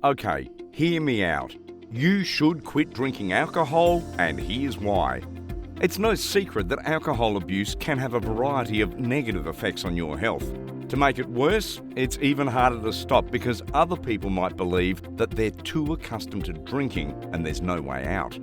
Okay, hear me out. You should quit drinking alcohol, and here's why. It's no secret that alcohol abuse can have a variety of negative effects on your health. To make it worse, it's even harder to stop because other people might believe that they're too accustomed to drinking and there's no way out.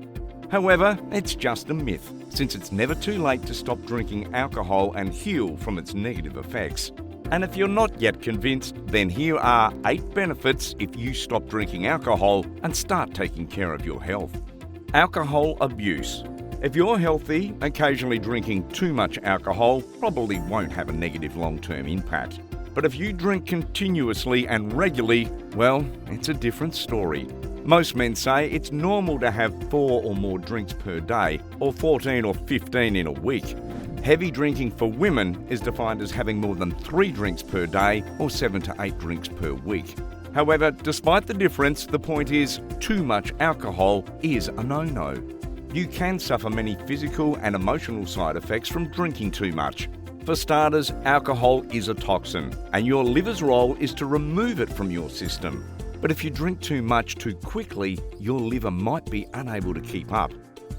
However, it's just a myth, since it's never too late to stop drinking alcohol and heal from its negative effects. And if you're not yet convinced, then here are 8 benefits if you stop drinking alcohol and start taking care of your health. Alcohol abuse. If you're healthy, occasionally drinking too much alcohol probably won't have a negative long-term impact. But if you drink continuously and regularly, well, it's a different story. Most men say it's normal to have 4 or more drinks per day, or 14 or 15 in a week. Heavy drinking for women is defined as having more than 3 drinks per day or 7 to 8 drinks per week. However, despite the difference, the point is too much alcohol is a no-no. You can suffer many physical and emotional side effects from drinking too much. For starters, alcohol is a toxin, and your liver's role is to remove it from your system. But if you drink too much too quickly, your liver might be unable to keep up.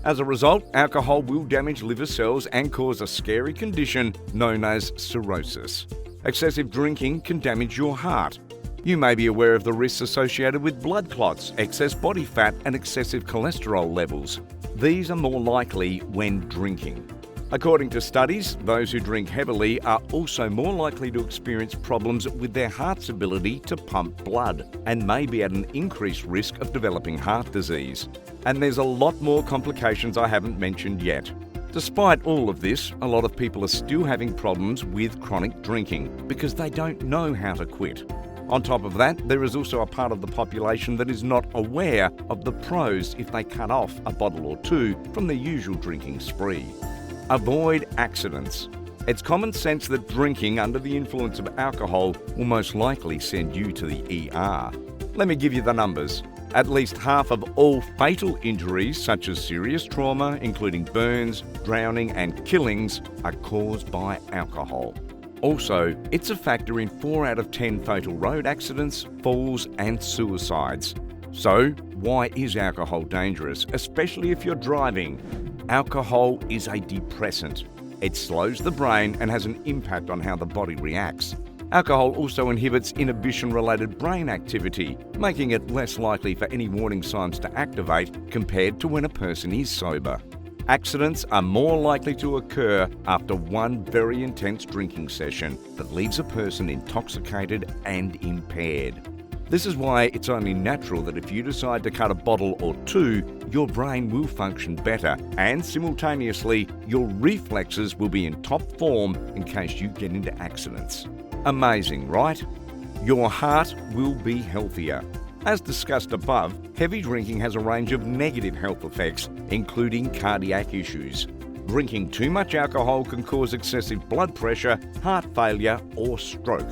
As a result, alcohol will damage liver cells and cause a scary condition known as cirrhosis. Excessive drinking can damage your heart. You may be aware of the risks associated with blood clots, excess body fat, and excessive cholesterol levels. These are more likely when drinking. According to studies, those who drink heavily are also more likely to experience problems with their heart's ability to pump blood and may be at an increased risk of developing heart disease. And there's a lot more complications I haven't mentioned yet. Despite all of this, a lot of people are still having problems with chronic drinking because they don't know how to quit. On top of that, there is also a part of the population that is not aware of the pros if they cut off a bottle or 2 from their usual drinking spree. Avoid accidents. It's common sense that drinking under the influence of alcohol will most likely send you to the ER. Let me give you the numbers. At least half of all fatal injuries, such as serious trauma, including burns, drowning, and killings, are caused by alcohol. Also, it's a factor in 4 out of 10 fatal road accidents, falls, and suicides. So, why is alcohol dangerous, especially if you're driving? Alcohol is a depressant. It slows the brain and has an impact on how the body reacts. Alcohol also inhibits inhibition-related brain activity, making it less likely for any warning signs to activate compared to when a person is sober. Accidents are more likely to occur after one very intense drinking session that leaves a person intoxicated and impaired. This is why it's only natural that if you decide to cut a bottle or 2, your brain will function better and simultaneously your reflexes will be in top form in case you get into accidents. Amazing, right? Your heart will be healthier. As discussed above, heavy drinking has a range of negative health effects, including cardiac issues. Drinking too much alcohol can cause excessive blood pressure, heart failure, or stroke.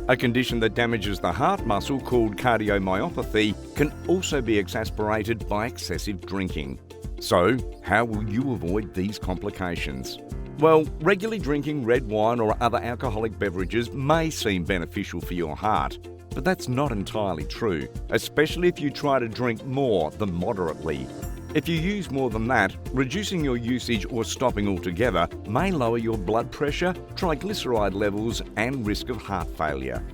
A condition that damages the heart muscle called cardiomyopathy can also be exacerbated by excessive drinking. So, how will you avoid these complications? Well, regularly drinking red wine or other alcoholic beverages may seem beneficial for your heart, but that's not entirely true, especially if you try to drink more than moderately. If you use more than that, reducing your usage or stopping altogether may lower your blood pressure, triglyceride levels, and risk of heart failure.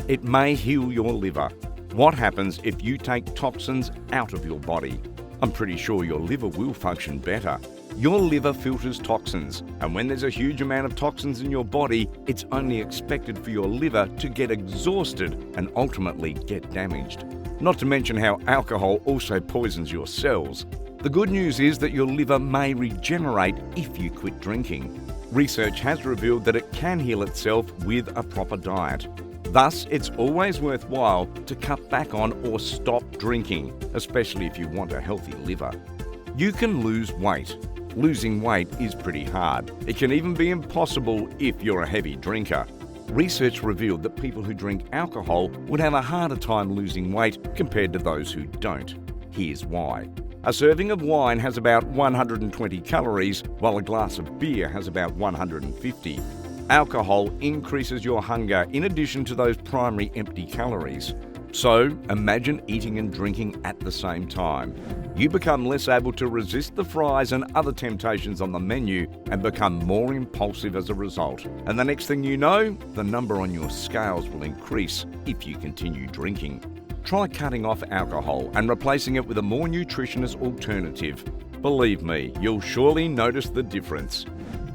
It may heal your liver. What happens if you take toxins out of your body? I'm pretty sure your liver will function better. Your liver filters toxins, and when there's a huge amount of toxins in your body, it's only expected for your liver to get exhausted and ultimately get damaged. Not to mention how alcohol also poisons your cells. The good news is that your liver may regenerate if you quit drinking. Research has revealed that it can heal itself with a proper diet. Thus, it's always worthwhile to cut back on or stop drinking, especially if you want a healthy liver. You can lose weight. Losing weight is pretty hard. It can even be impossible if you're a heavy drinker. Research revealed that people who drink alcohol would have a harder time losing weight compared to those who don't. Here's why. A serving of wine has about 120 calories, while a glass of beer has about 150. Alcohol increases your hunger in addition to those primary empty calories. So imagine eating and drinking at the same time. You become less able to resist the fries and other temptations on the menu and become more impulsive as a result. And the next thing you know, the number on your scales will increase if you continue drinking. Try cutting off alcohol and replacing it with a more nutritious alternative. Believe me, you'll surely notice the difference.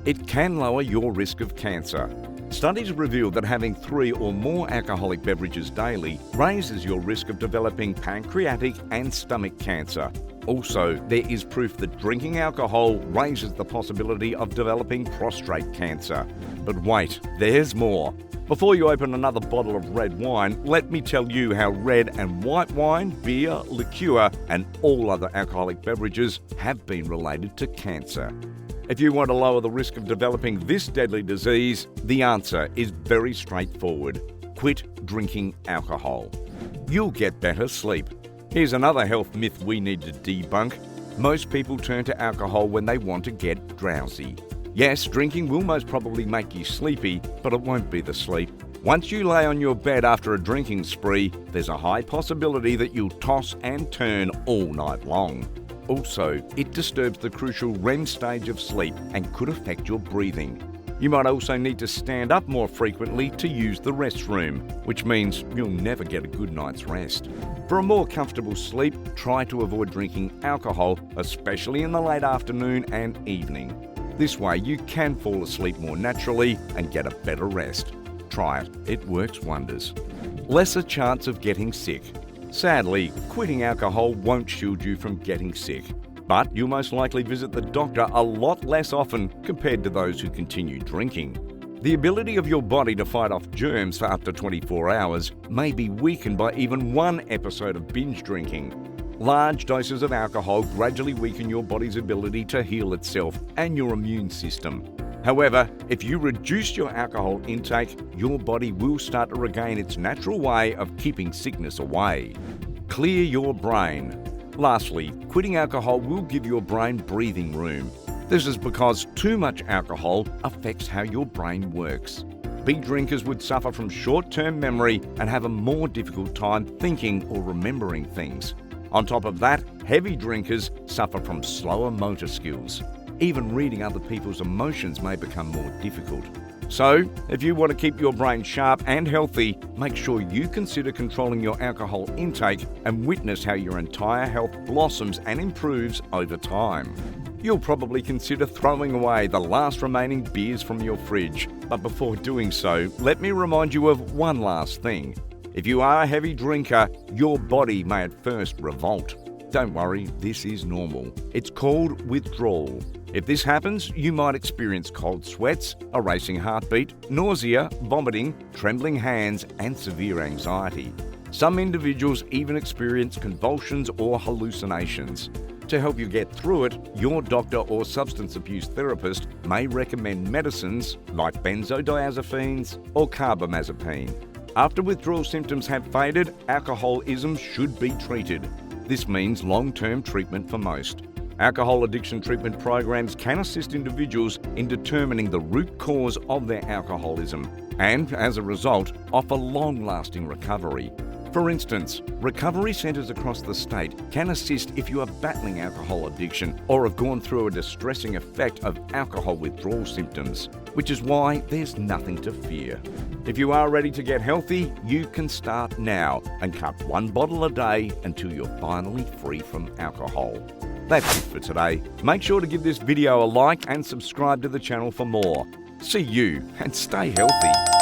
It can lower your risk of cancer. Studies reveal that having 3 or more alcoholic beverages daily raises your risk of developing pancreatic and stomach cancer. Also, there is proof that drinking alcohol raises the possibility of developing prostate cancer. But wait, there's more. Before you open another bottle of red wine, let me tell you how red and white wine, beer, liqueur, and all other alcoholic beverages have been related to cancer. If you want to lower the risk of developing this deadly disease, the answer is very straightforward. Quit drinking alcohol. You'll get better sleep. Here's another health myth we need to debunk. Most people turn to alcohol when they want to get drowsy. Yes, drinking will most probably make you sleepy, but it won't be the sleep. Once you lay on your bed after a drinking spree, there's a high possibility that you'll toss and turn all night long. Also, it disturbs the crucial REM stage of sleep and could affect your breathing. You might also need to stand up more frequently to use the restroom, which means you'll never get a good night's rest. For a more comfortable sleep, try to avoid drinking alcohol, especially in the late afternoon and evening. This way you can fall asleep more naturally and get a better rest. Try it, it works wonders. Lesser chance of getting sick. Sadly, quitting alcohol won't shield you from getting sick, but you'll most likely visit the doctor a lot less often compared to those who continue drinking. The ability of your body to fight off germs for up to 24 hours may be weakened by even one episode of binge drinking. Large doses of alcohol gradually weaken your body's ability to heal itself and your immune system. However, if you reduce your alcohol intake, your body will start to regain its natural way of keeping sickness away. Clear your brain. Lastly, quitting alcohol will give your brain breathing room. This is because too much alcohol affects how your brain works. Big drinkers would suffer from short-term memory and have a more difficult time thinking or remembering things. On top of that, heavy drinkers suffer from slower motor skills. Even reading other people's emotions may become more difficult. So, if you want to keep your brain sharp and healthy, make sure you consider controlling your alcohol intake and witness how your entire health blossoms and improves over time. You'll probably consider throwing away the last remaining beers from your fridge. But before doing so, let me remind you of one last thing. If you are a heavy drinker, your body may at first revolt. Don't worry, this is normal. It's called withdrawal. If this happens, you might experience cold sweats, a racing heartbeat, nausea, vomiting, trembling hands, and severe anxiety. Some individuals even experience convulsions or hallucinations. To help you get through it, your doctor or substance abuse therapist may recommend medicines like benzodiazepines or carbamazepine. After withdrawal symptoms have faded, alcoholism should be treated. This means long-term treatment for most. Alcohol addiction treatment programs can assist individuals in determining the root cause of their alcoholism and, as a result, offer long-lasting recovery. For instance, recovery centres across the state can assist if you are battling alcohol addiction or have gone through a distressing effect of alcohol withdrawal symptoms, which is why there's nothing to fear. If you are ready to get healthy, you can start now and cut 1 bottle a day until you're finally free from alcohol. That's it for today. Make sure to give this video a like and subscribe to the channel for more. See you and stay healthy.